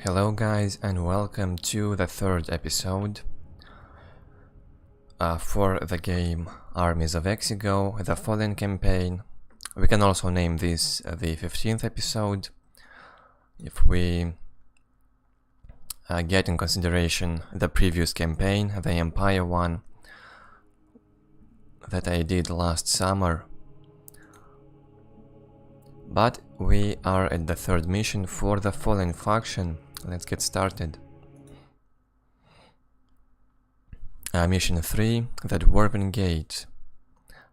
Hello guys and welcome to the third episode for the game Armies of Exigo, the Fallen campaign. We can also name this the 15th episode if we get in consideration the previous campaign, the Empire one that I did last summer. But we are at the third mission for the Fallen faction. Let's get started. Mission 3, the Dwarven Gate.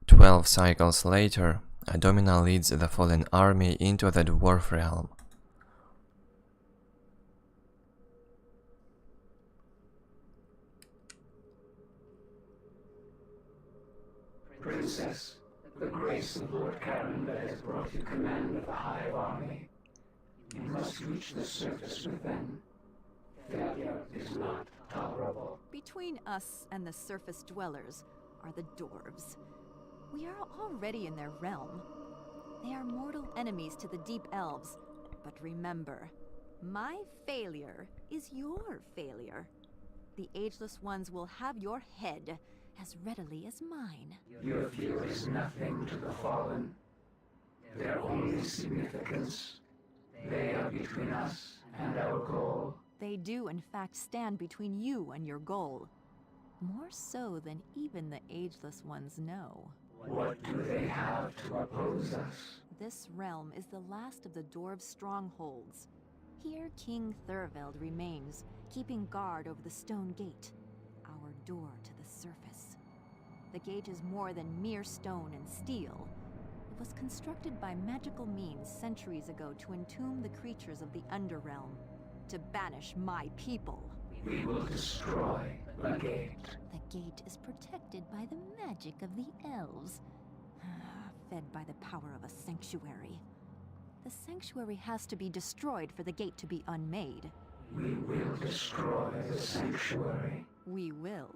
12 cycles later, Domina leads the Fallen army into the Dwarf realm. Princess, the grace of Lord Caranda has brought you command of the Hive army. You must reach the surface within. Failure is not tolerable. Between us and the surface dwellers are the dwarves. We are already in their realm. They are mortal enemies to the deep elves. But remember, my failure is your failure. The Ageless Ones will have your head as readily as mine. Your fear is nothing to the fallen. Their only significance. They are between us and our goal. They do in fact stand between you and your goal. More so than even the Ageless Ones know. What do they have to oppose us? This realm is the last of the dwarves' strongholds. Here King Thurveld remains, keeping guard over the stone gate, our door to the surface. The gate is more than mere stone and steel. It was constructed by magical means centuries ago to entomb the creatures of the Underrealm, to banish my people. We will destroy the gate. The gate is protected by the magic of the elves, fed by the power of a sanctuary. The sanctuary has to be destroyed for the gate to be unmade. We will destroy the sanctuary. We will.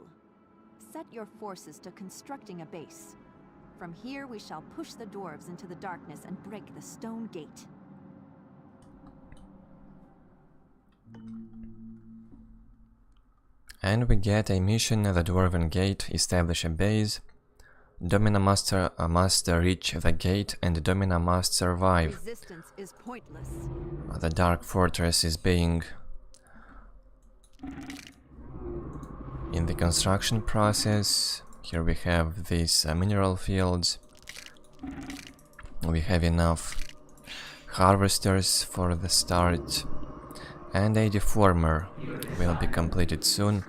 Set your forces to constructing a base. From here we shall push the dwarves into the darkness and break the stone gate. And we get a mission at the Dwarven Gate, establish a base. Domina must reach the gate and Domina must survive. Resistance is pointless. The Dark Fortress is being in the construction process. Here we have these mineral fields. We have enough harvesters for the start. And a deformer will be completed soon.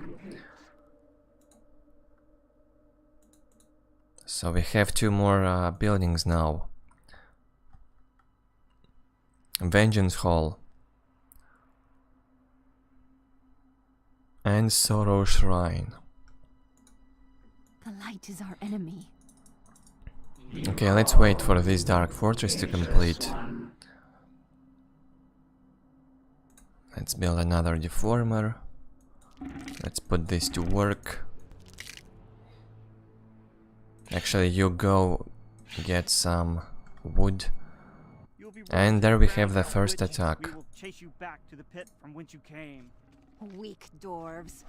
So we have two more buildings now. Vengeance Hall and Sorrow Shrine. The light is our enemy. Okay, let's wait for this Dark Fortress to complete. Let's build another deformer. Let's put this to work. Actually, you go get some wood. And there we have the first attack. We will chase you back to the pit from whence you came. Weak dwarves.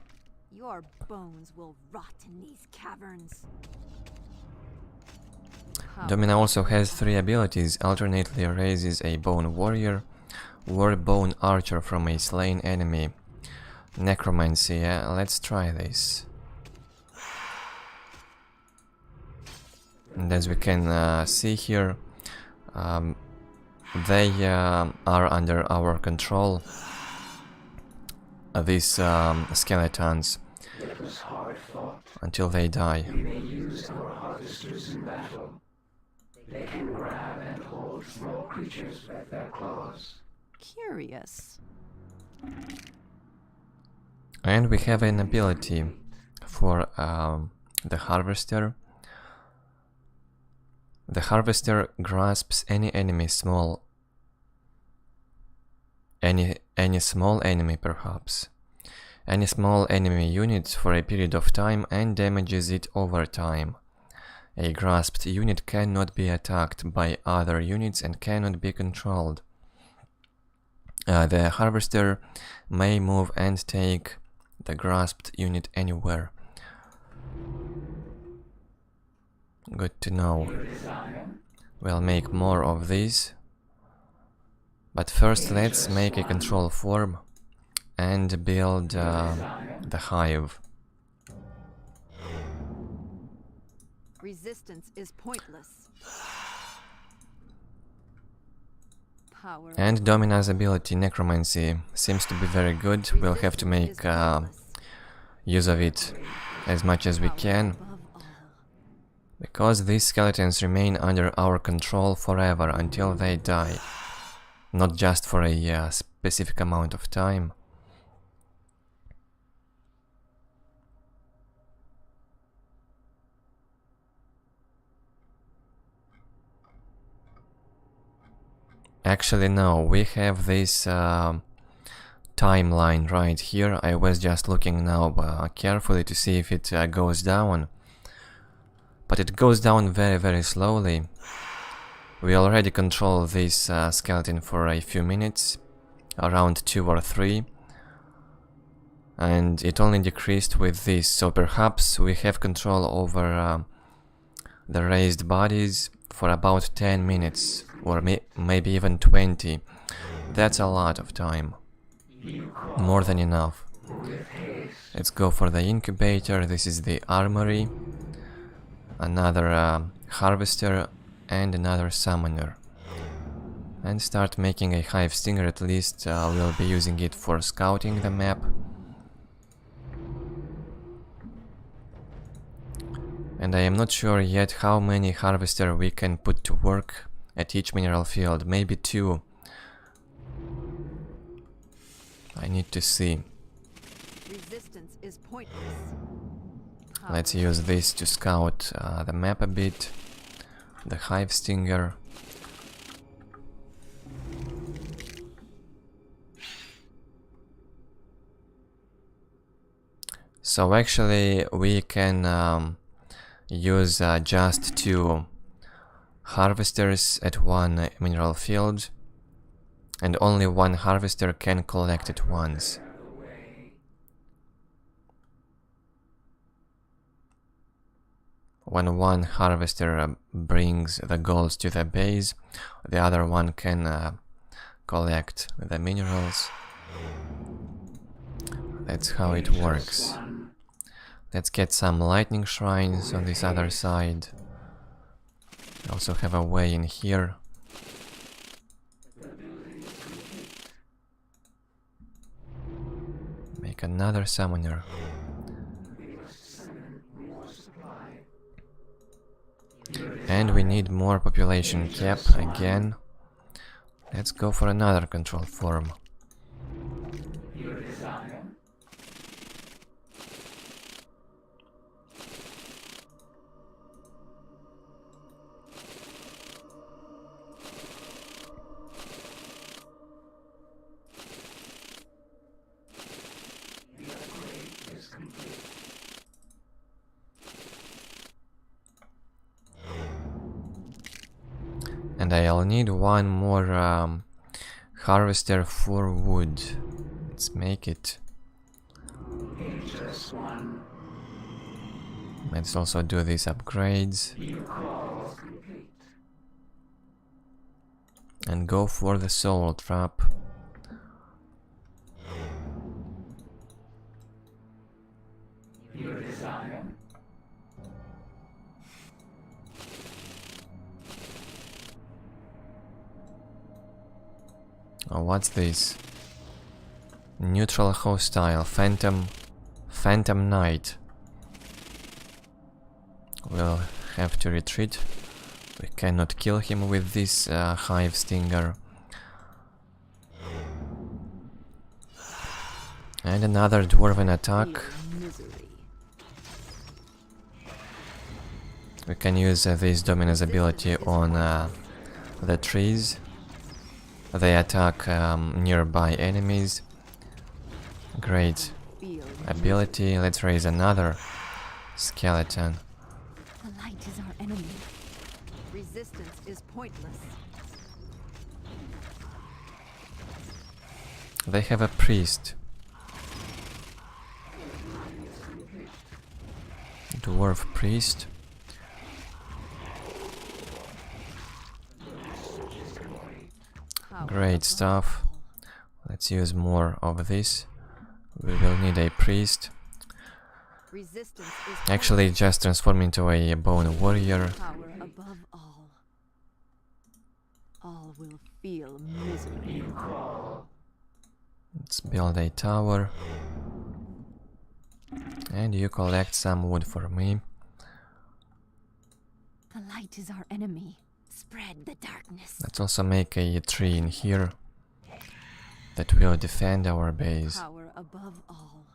Your bones will rot in these caverns. Domina also has 3 abilities, alternately raises a bone warrior or bone archer from a slain enemy. Necromancy, let's try this. And as we can see here, they are under our control. These skeletons, until they die. We may use our harvesters in battle. They can grab and hold small creatures with their claws. Curious. And we have an ability for the harvester. The harvester grasps any enemy small, any small enemy perhaps, any small enemy unit for a period of time and damages it over time. A grasped unit cannot be attacked by other units and cannot be controlled. The harvester may move and take the grasped unit anywhere. Good to know. We'll make more of these. But first let's make a control form and build the hive. Resistance is pointless. Power And Domina's ability, Necromancy, seems to be very good. We'll have to make use of it as much as we can, because these skeletons remain under our control forever until they die, not just for a specific amount of time. Actually, no, we have this timeline right here. I was just looking now carefully to see if it goes down. But it goes down very, very slowly. We already control this skeleton for a few minutes, around 2 or 3. And it only decreased with this, so perhaps we have control over the raised bodies for about 10 minutes. Or maybe even 20. That's a lot of time. More than enough. Let's go for the incubator. This is the armory. Another harvester and another summoner. And start making a hive stinger. At least we'll be using it for scouting the map. And I am not sure yet how many harvester we can put to work at each mineral field. Maybe 2. I need to see. resistance is pointless. Let's use this to scout the map a bit. The hive stinger. So actually we can use just 2 harvesters at one mineral field, and only 1 harvester can collect at once. When 1 harvester brings the golds to the base, the other one can collect the minerals. That's how it works. Let's get some lightning shrines on this other side. We also have a way in here. Make another summoner. And we need more population cap again. Let's go for another control form. And I'll need 1 more harvester for wood. Let's make it. Let's also do these upgrades. And go for the soul trap. Oh, what's this? Neutral hostile, Phantom Knight. We'll have to retreat. We cannot kill him with this hive stinger. And another dwarven attack. We can use this Dominus ability on the trees. They attack nearby enemies. Great ability. Let's raise another skeleton. The light is our enemy. Resistance is pointless. They have a priest. Dwarf priest. Great stuff. Let's use more of this. We will need a priest. Resistance is Actually, just transform into a bone warrior. power above all. All will feel misery. Let's build a tower. And you collect some wood for me. The light is our enemy. Spread the darkness. Let's also make a tree in here that will defend our base. Power above all.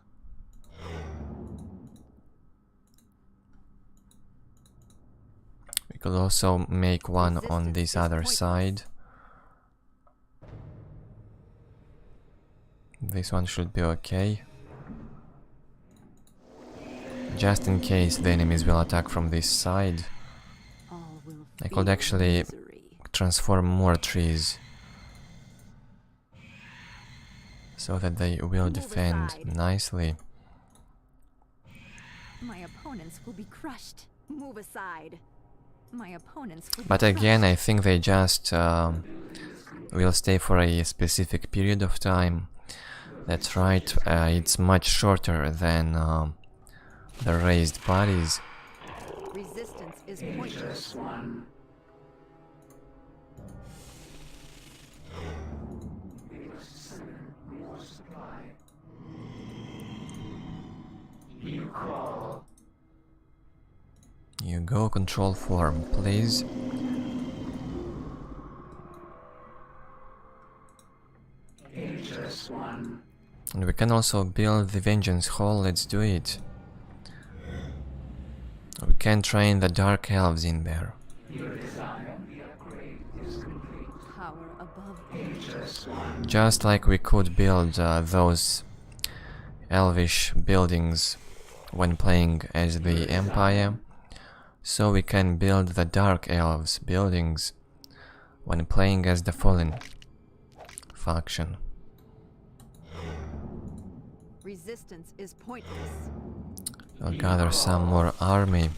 We could also make one on this Resistance is other pointless. side. This one should be okay. Just in case the enemies will attack from this side, All will I could feel actually misery. transform more trees so that they will Move defend aside. nicely. My opponents will be crushed. Move aside. My opponents will But be again, crushed. I think they just will stay for a specific period of time. That's right, it's much shorter than the raised bodies. Resistance is pointless. We must summon more supply. You call. You go control form, please. Ageless one. And we can also build the Vengeance Hall, let's do it. We can train the Dark Elves in there. Your desire, the upgrade is complete. Power above all. Ageless one. Just like we could build those elvish buildings when playing as the Empire, so we can build the Dark Elves buildings when playing as the Fallen faction. Resistance is pointless. I'll gather some more army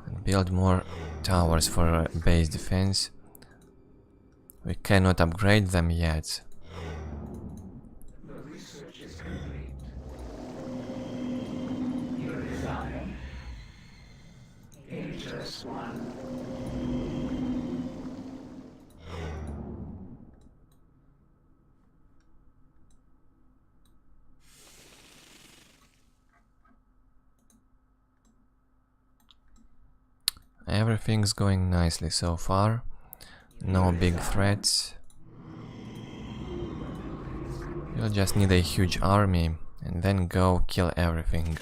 and build more towers for base defense. We cannot upgrade them yet. The research is complete. Your desire. Ageless one. Everything's going nicely so far. No big threats. You'll just need a huge army and then go kill everything.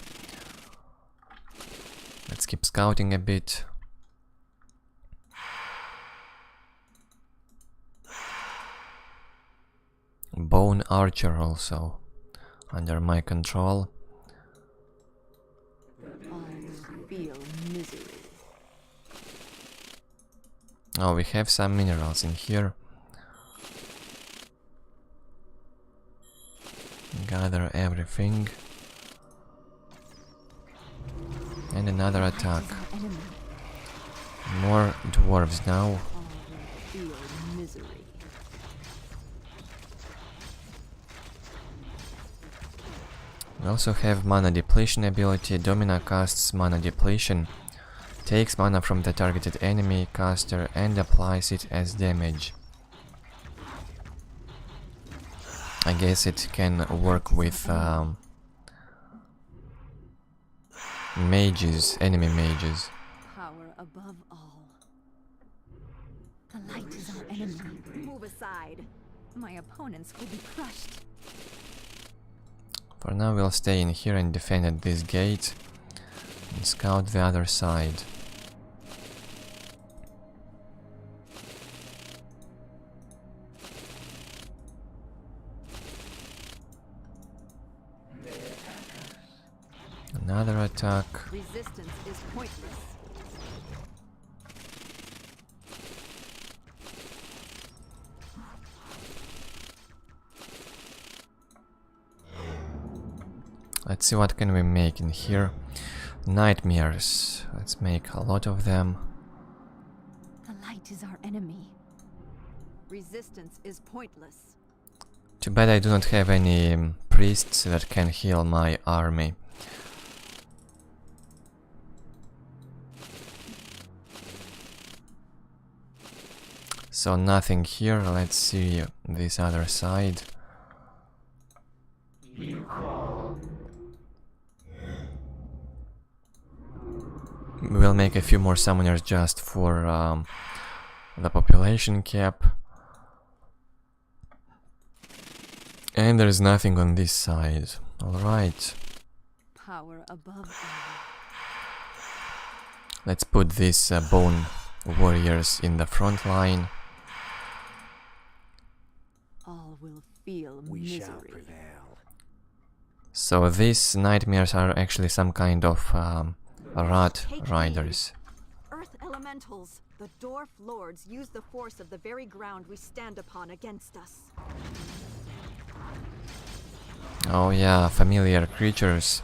Let's keep scouting a bit. Bone Archer also under my control. All will feel misery. Oh, we have some minerals in here. Gather everything. And another attack. Is our enemy. More dwarves now. All will feel misery. We also have mana depletion ability. Domina casts mana depletion, takes mana from the targeted enemy caster and applies it as damage. I guess it can work with mages, enemy mages. Power above all. The light is our enemy. Move aside. My opponents will be crushed. For now we'll stay in here and defend at this gate and scout the other side. Another attack. Resistance is pointless. Let's see what can we make in here. Nightmares. Let's make a lot of them. The light is our enemy. Resistance is pointless. Too bad I do not have any priests that can heal my army. So nothing here. Let's see this other side. You call. We'll make a few more summoners just for the population cap. And there's nothing on this side. Alright. Power above all. Let's put these bone warriors in the front line. All will feel We misery. shall prevail. So these nightmares are actually some kind of rat Take riders. Earth elementals, the dwarf lords use the force of the very ground we stand upon against us. Oh yeah, familiar creatures.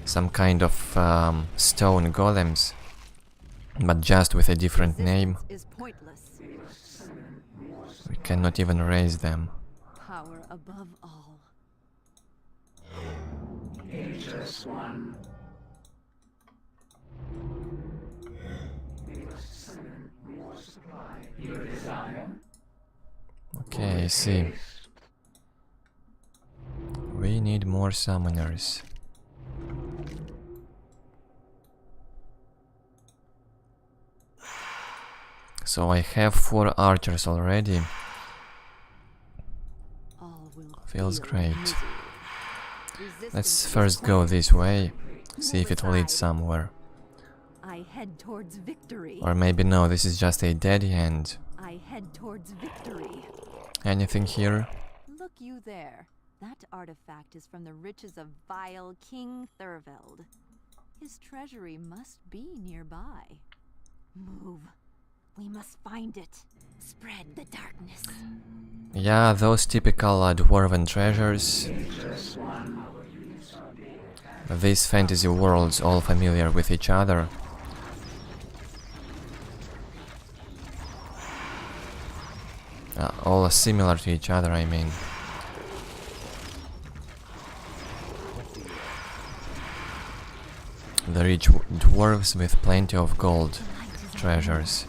Some kind of stone golems, but just with a different name. Resistance is pointless. We cannot even raise them. Power above all. Ageless one. We must summon more supply. Your desire. Okay, I see. We need more summoners. So I have 4 archers already. All will Feels feel great. misery. Resistance Let's is first go pointless. this way, see Move if it leads aside. somewhere. I head towards victory. Or maybe no, this is just a dead end. I head towards victory. Anything here? Look you there. That artifact is from the riches of vile King Thurveld. His treasury must be nearby. Move. We must find it. Spread the darkness. Yeah, those typical Dwarven Treasures. Ageless one. Our units are being attacked. These fantasy worlds all familiar with each other. All similar to each other, I mean. The rich dwarves with plenty of gold treasures.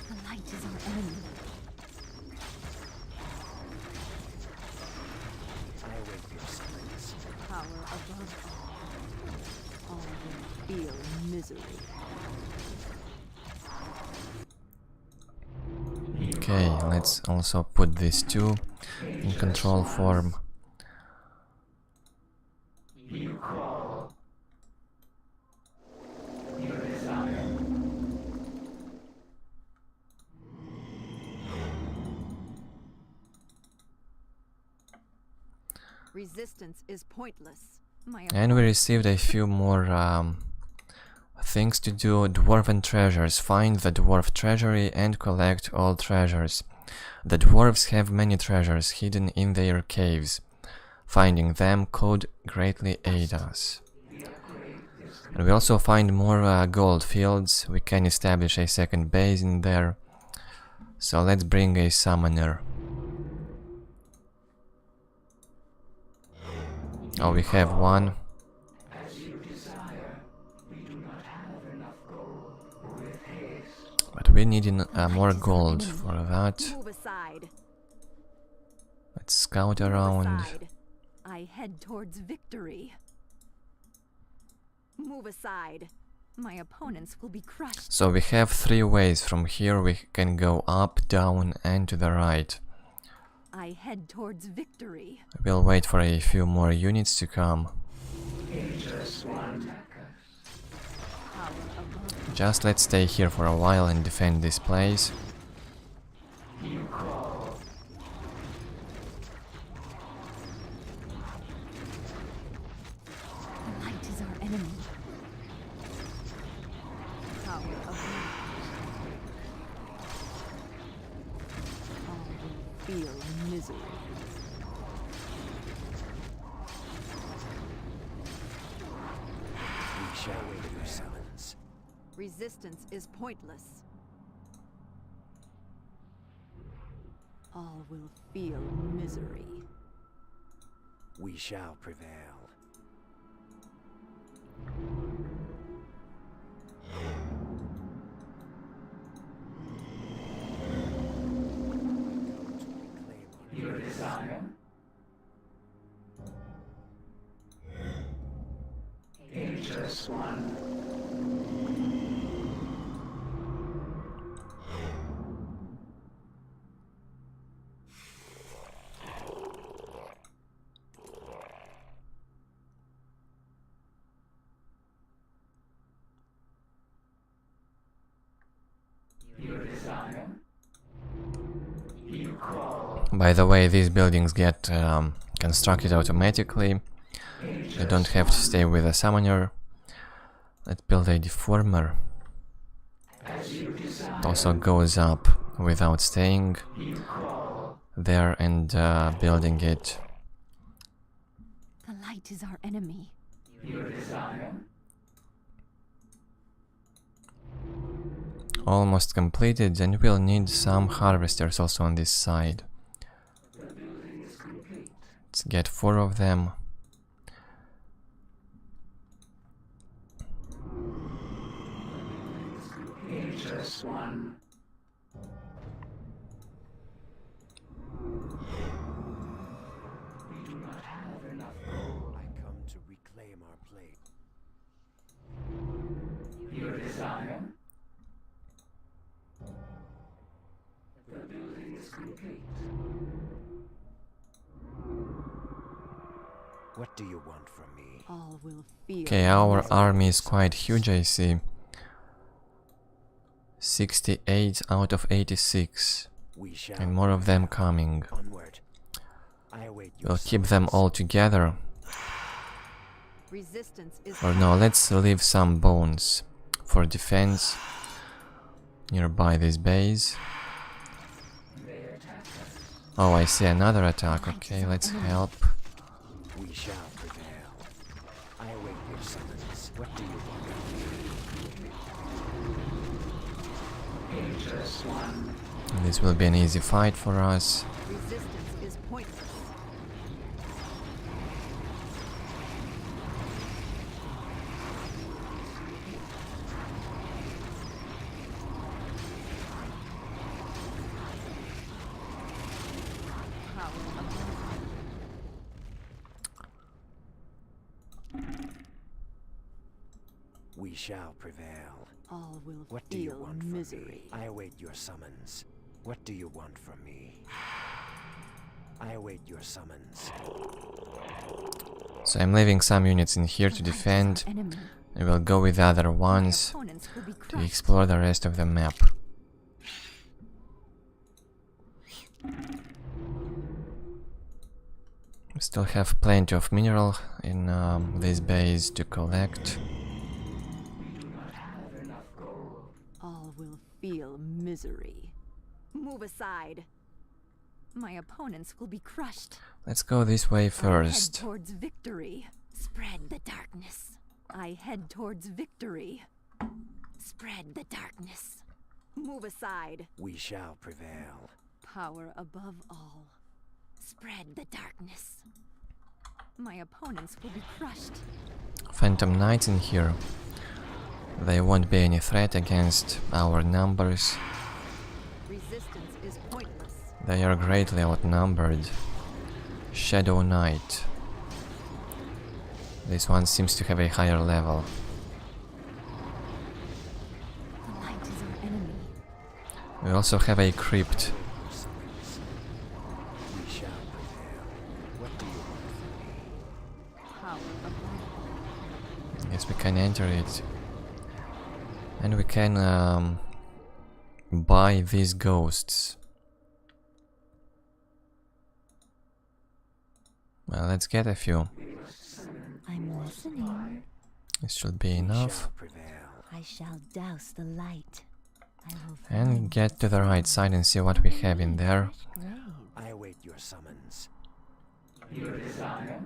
The light is our enemy. I await your summons. Power above all. All will feel misery. Okay, let's also put these 2 in control form. You call. Your desire. Resistance is pointless. And we received a few more things to do. Dwarven Treasures. Find the dwarf treasury and collect all treasures. The dwarves have many treasures hidden in their caves. Finding them could greatly aid us. And we also find more gold fields. We can establish a second base in there. So let's bring a summoner. Oh, we have one. As you desire. We do not have enough gold. With haste. But we need more gold for that. Move aside. Let's scout Move around. aside. I head towards victory. Move aside. My opponents will be crushed. So we have 3 ways. From here we can go up, down and to the right. I head towards victory. We'll wait for a few more units to come. Ageless one. Power above. Just let's stay here for a while and defend this place. You call. The light is our enemy. Power above. misery. We shall wait your summons. Resistance is pointless. All will feel misery. We shall prevail. Your desire? Ageless one. Your desire? You call. By the way, these buildings get constructed automatically. You don't have to stay with a summoner. Let's build a deformer. As you desire. It also goes up without staying You call. there and building it. The light is our enemy. Your desire? Almost completed, and we'll need some harvesters also on this side. The building is complete. Let's get 4 of them. Ageless one. We do not have enough gold. I come to reclaim our plate. Your desire? The building is complete. What do you want from me? All will feel Okay, our misery. army is quite huge, I see. 68 out of 86, We shall and more of them coming. onward. I await your We'll keep them all together. Resistance is Or no, let's leave some bones for defense nearby this base. Oh, I see another attack. Okay, let's help. We shall prevail. I await your summons. What do you want from me? Ageless one. This will be an easy fight for us. resistance is pointless. Power above. We shall prevail. All will What do you feel want from misery. me? I await your summons. What do you want from me? I await your summons. So I'm leaving some units in here to The light is defend. our enemy. I will go with the other My ones opponents will be to crushed. explore the rest of the map. We still have plenty of mineral in this base to collect. We do not have enough gold. All will feel misery. Move aside. My opponents will be crushed. Let's go this way I head first. towards victory. Spread the darkness. I head towards victory. Spread the darkness. Move aside. We shall prevail. Power above all. Spread the darkness. My opponents will be crushed. Phantom Knights in here. They won't be any threat against our numbers. Resistance is pointless. They are greatly outnumbered. Shadow Knight. This one seems to have a higher level. The light is our enemy. We also have a crypt. Your summons. We shall prevail. What do you want from me? Power above. Yes, we can enter it. And we can buy these ghosts. Well, let's get a few. I'm listening. This should be We enough. shall prevail. I shall douse the light. And get to the right side and see what we have in there. I await your summons. Your desire?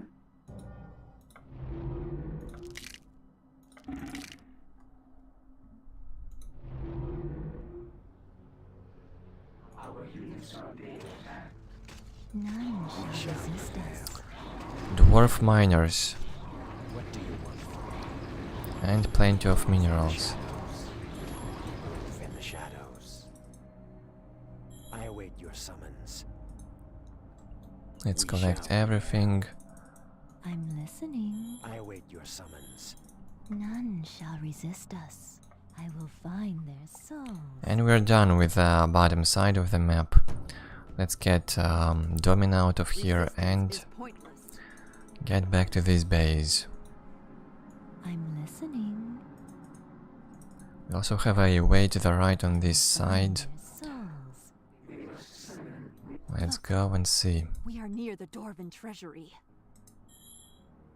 Our units are being attacked. None shall resist us. Dwarf miners. What do you want from me? And plenty of minerals. Move in the shadows. I await your summons. Let's We collect shall everything. I'm listening. I await your summons. None shall resist us. I will find their souls. And we're done with the bottom side of the map. Let's get Domin out of here and Is pointless. get back to this base. I'm listening. We also have a way to the right on this side. Their souls. Let's go and see. We are near the Dwarven Treasury.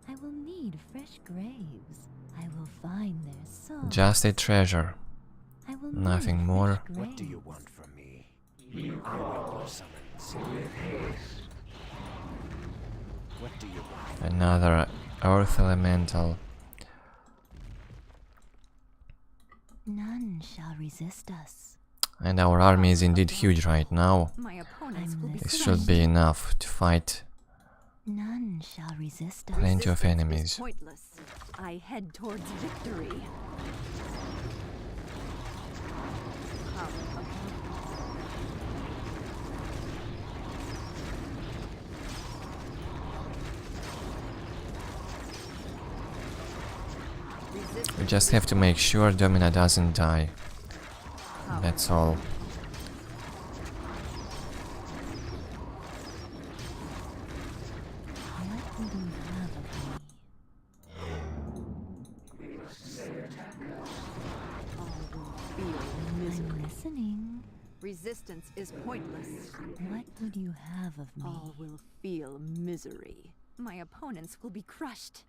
I will need fresh graves. I will find their souls. Just a treasure. I will nothing need more. fresh What do you graves. want from me? You I await call your summons. with haste. What do you want? Another earth elemental. None shall resist us. And our army is indeed huge right now. My opponents will be This crushed. should be enough to fight None shall resist us. plenty of Resistance is enemies. pointless. I head towards victory. We just have to make sure Domina doesn't die. That's all. What will you have of me? We must say attack us. I'm listening. Resistance is pointless. What would you have of me? All will feel misery. My opponents will be crushed.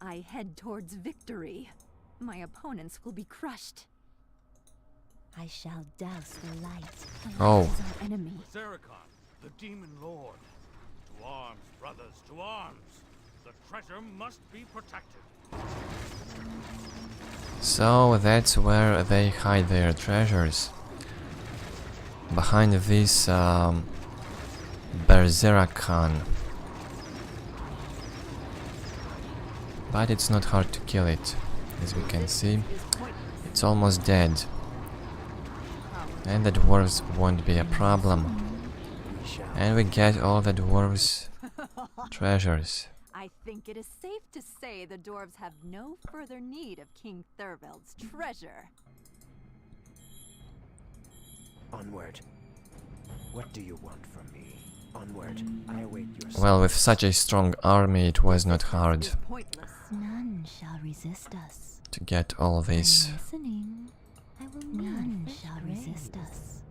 I head towards victory. My opponents will be crushed. I shall douse the light. The Oh. light is our enemy. Zerikon, the Demon Lord. To arms, brothers, to arms. The treasure must be protected. So that's where they hide their treasures. Behind this Berserkhan. But it's not hard to kill it. As we can see, Is pointless. it's almost dead. And the dwarves won't be a problem. We shall. And we get all the dwarves' treasures. I think it is safe to say the dwarves have no further need of King Thurveld's treasure. Onward. What do you want from me? Onward. I await your summons. Well, with such a strong army, it was not hard Is pointless. None shall resist us. to get all this. I'm listening. I will need None shall resist us.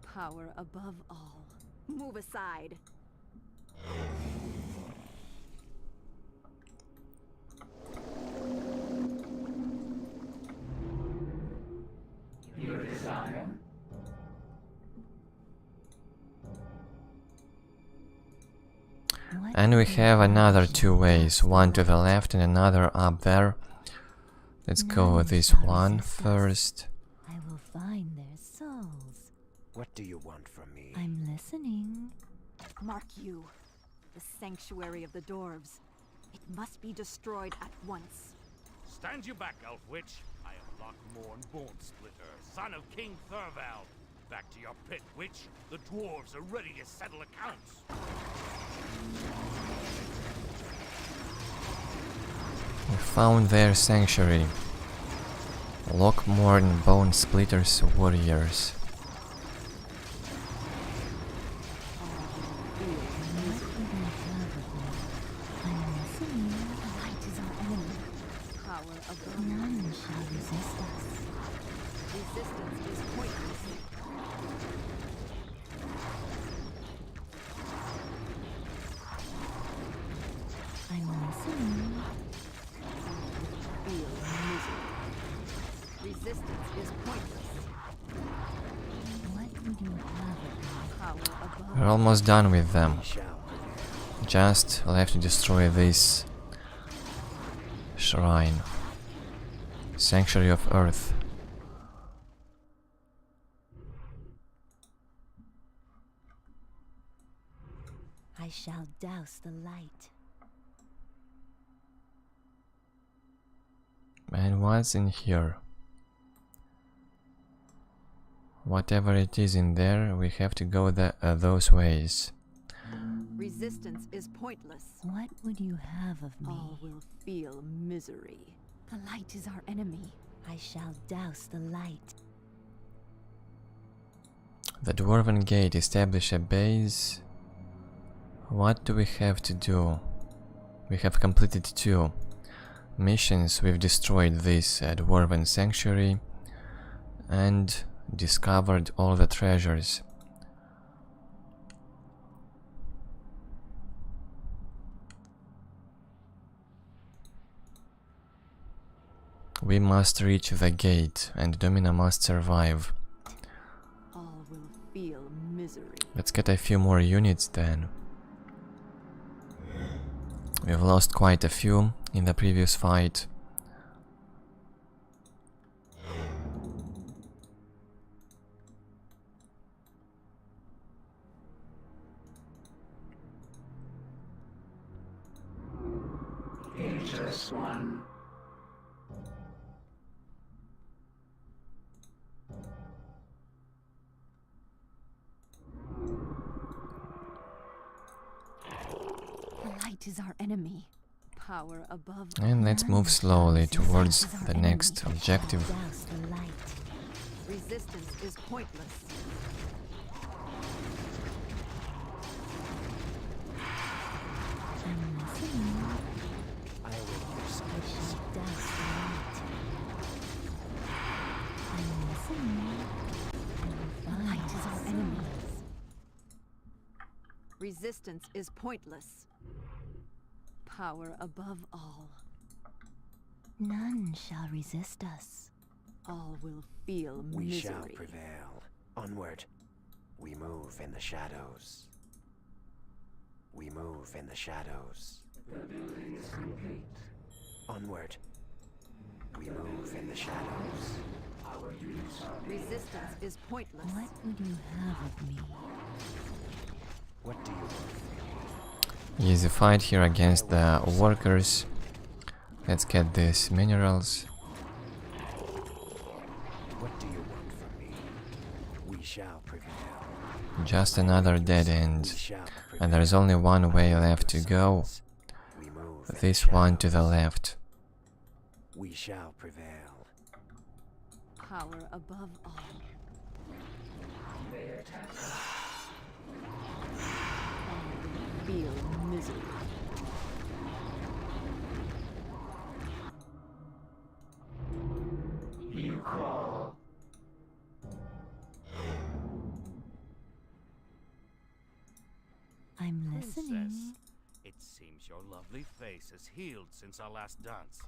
Power above all. Move aside. Your desire? What And we will have you another have two ways, one to the left and another up there. Let's go with this one first. I will find their souls. What do you want from me? I'm listening. Mark you. The sanctuary of the dwarves. It must be destroyed at once. Stand you back, Elf Witch. I am Lockmorn Bone Splitter, son of King Thurval. Back to your pit, witch. The dwarves are ready to settle accounts. We found their sanctuary. Lockmorn Bone Splitters warriors. What will you have of me? I'm listening. The light is our enemy. Power above None shall resist us. resistance is pointless. I'm listening. Feel misery. Resistance is pointless. What would you have of me? Power above. We're almost done with them. We shall prevail. Just we'll have to destroy this shrine. Sanctuary of Earth. I shall douse the light. And what's in here? Whatever it is in there, we have to go those ways. Resistance is pointless. What would you have of me? All will feel misery. The light is our enemy. I shall douse the light. The Dwarven Gate, establish a base. What do we have to do? We have completed 2 missions. We've destroyed this Dwarven Sanctuary and discovered all the treasures. We must reach the gate and Domina must survive. All will feel misery. Let's get a few more units then. We've lost quite a few in the previous fight. Ageless one. The light is our enemy. Power above. And let's move slowly towards the next objective. Douse the light. Resistance is pointless. I'm listening. I await your I summons. shall douse the light. I'm listening. The light is our enemy. Resistance is pointless. Power above all. None shall resist us. All will feel We misery. shall prevail. Onward. We move in the shadows. We move in the shadows. The building is complete. Onward. We move in the shadows. Our units are Resistance is pointless. What would you have of me? What do you want? Easy fight here against the workers. Let's get these minerals. What do you want from me? We shall prevail. Just another dead We end. shall prevail. And there's only one way left to go. We move in the This one to the shadows. left. We shall prevail. Power above all. they attack. Feel misery. You call. I'm Princess, listening. it seems your lovely face has healed since our last dance.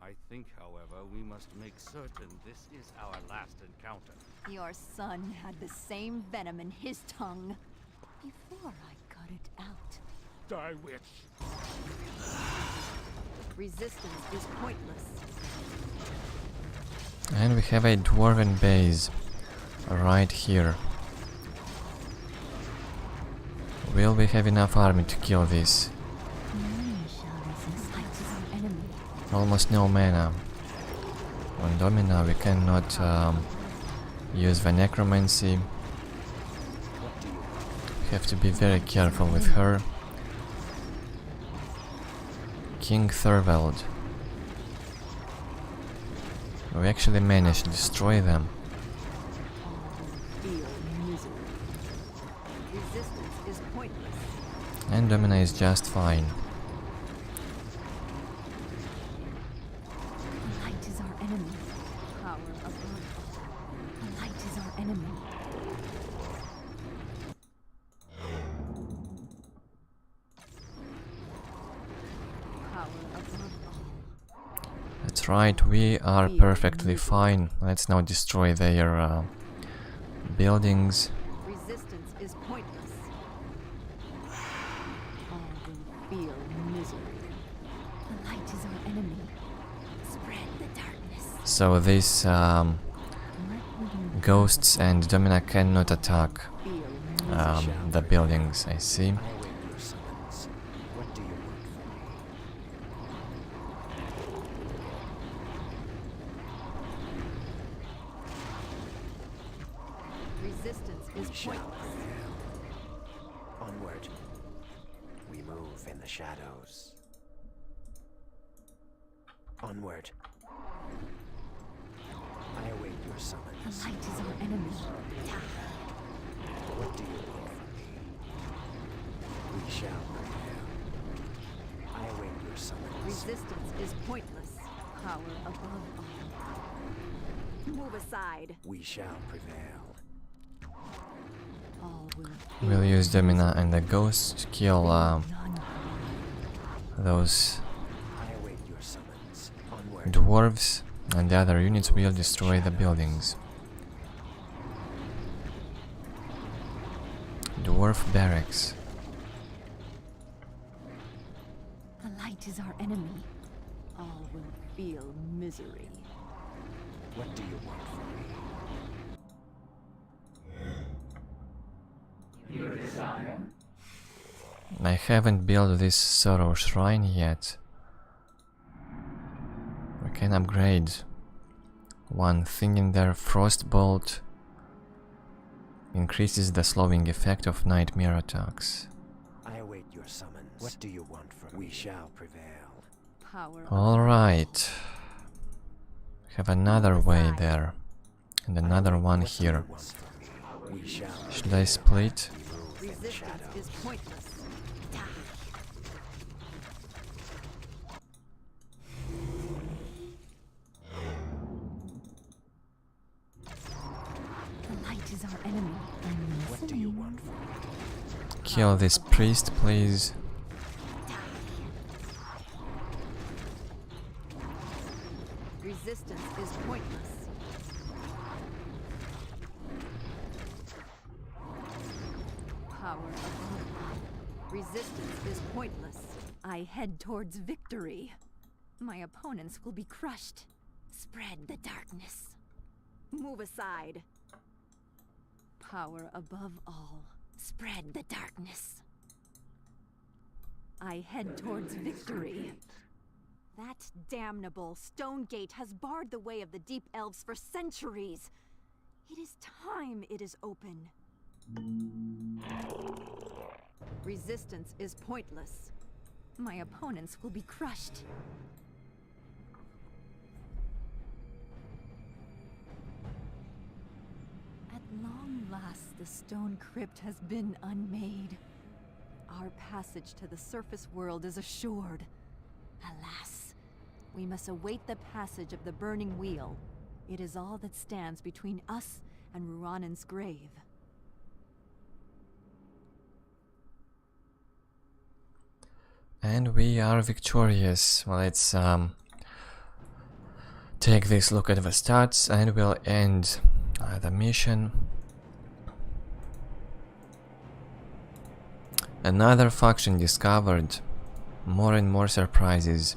I think, however, we must make certain this is our last encounter. Your son had the same venom in his tongue before I got it out. Die, witch! Resistance is pointless. And we have a Dwarven base right here. Will we have enough army to kill this? None shall resist. Light is our enemy. Almost no mana. On Domina we cannot use the necromancy. We have to be very careful with her. King Thorvald. We actually managed to destroy them. Feel misery. Resistance is pointless. And Domina is just fine. The light is our enemy. Power above all. The light is our enemy. Power above all. That's right, we are perfectly fine. Let's now destroy their buildings. Resistance is pointless. All will feel misery. The light is our enemy. Spread the darkness. So these ghosts and Domina cannot attack the buildings, I see. I await your summons. What do you want from me? Resistance is We shall pointless. prevail. Onward. We move in the shadows. Onward. I await your The summons. light is our enemy. What do you want from me? We shall prevail. I await your summons. Resistance is pointless. Power above all. Move aside. We shall prevail. All will We'll use Domina and the ghosts to kill none. those I await your summons. Onward. dwarves, and the other units will destroy the buildings. Dwarf barracks. The light is our enemy. All will feel misery. What do you want from me? Your desire? I haven't built this Sorrow Shrine yet. We can upgrade one thing in there. Frostbolt increases the slowing effect of nightmare attacks. I await your summons. What do you want from me? We shall prevail. Power. Alright. Have another way there. And another one What do you here. want from me? We shall Should I split? move in the Resistance shadows. is pointless. The light is our enemy. What do you want from me? Kill this priest, please. Resistance is pointless. Power above all. Resistance is pointless. I head towards victory. My opponents will be crushed. Spread the darkness. Move aside. Power above all. Spread the darkness. I head towards victory. That damnable stone gate has barred the way of the Deep Elves for centuries. It is time it is open. Resistance is pointless. My opponents will be crushed. At long last, the stone crypt has been unmade. Our passage to the surface world is assured. Alas, we must await the passage of the burning wheel. It is all that stands between us and Ruanan's grave. And we are victorious. Well, let's take this look at the stats and we'll end the mission. Another faction discovered. More and more surprises.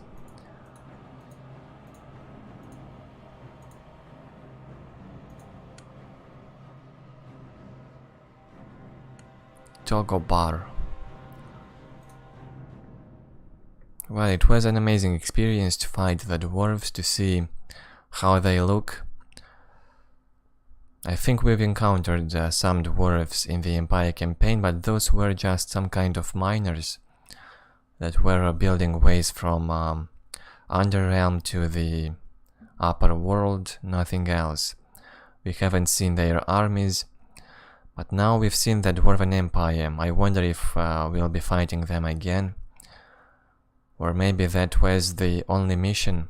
Togo Bar. Well, it was an amazing experience to fight the dwarves, to see how they look. I think we've encountered some dwarves in the Empire campaign, but those were just some kind of miners that were building ways from Underrealm to the upper world, nothing else. We haven't seen their armies, but now we've seen the Dwarven Empire. I wonder if we'll be fighting them again. Or maybe that was the only mission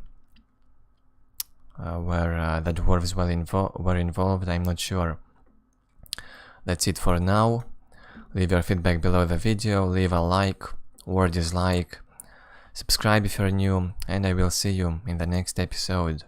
where the dwarves were involved, I'm not sure. That's it for now. Leave your feedback below the video, leave a like or dislike, subscribe if you're new, and I will see you in the next episode.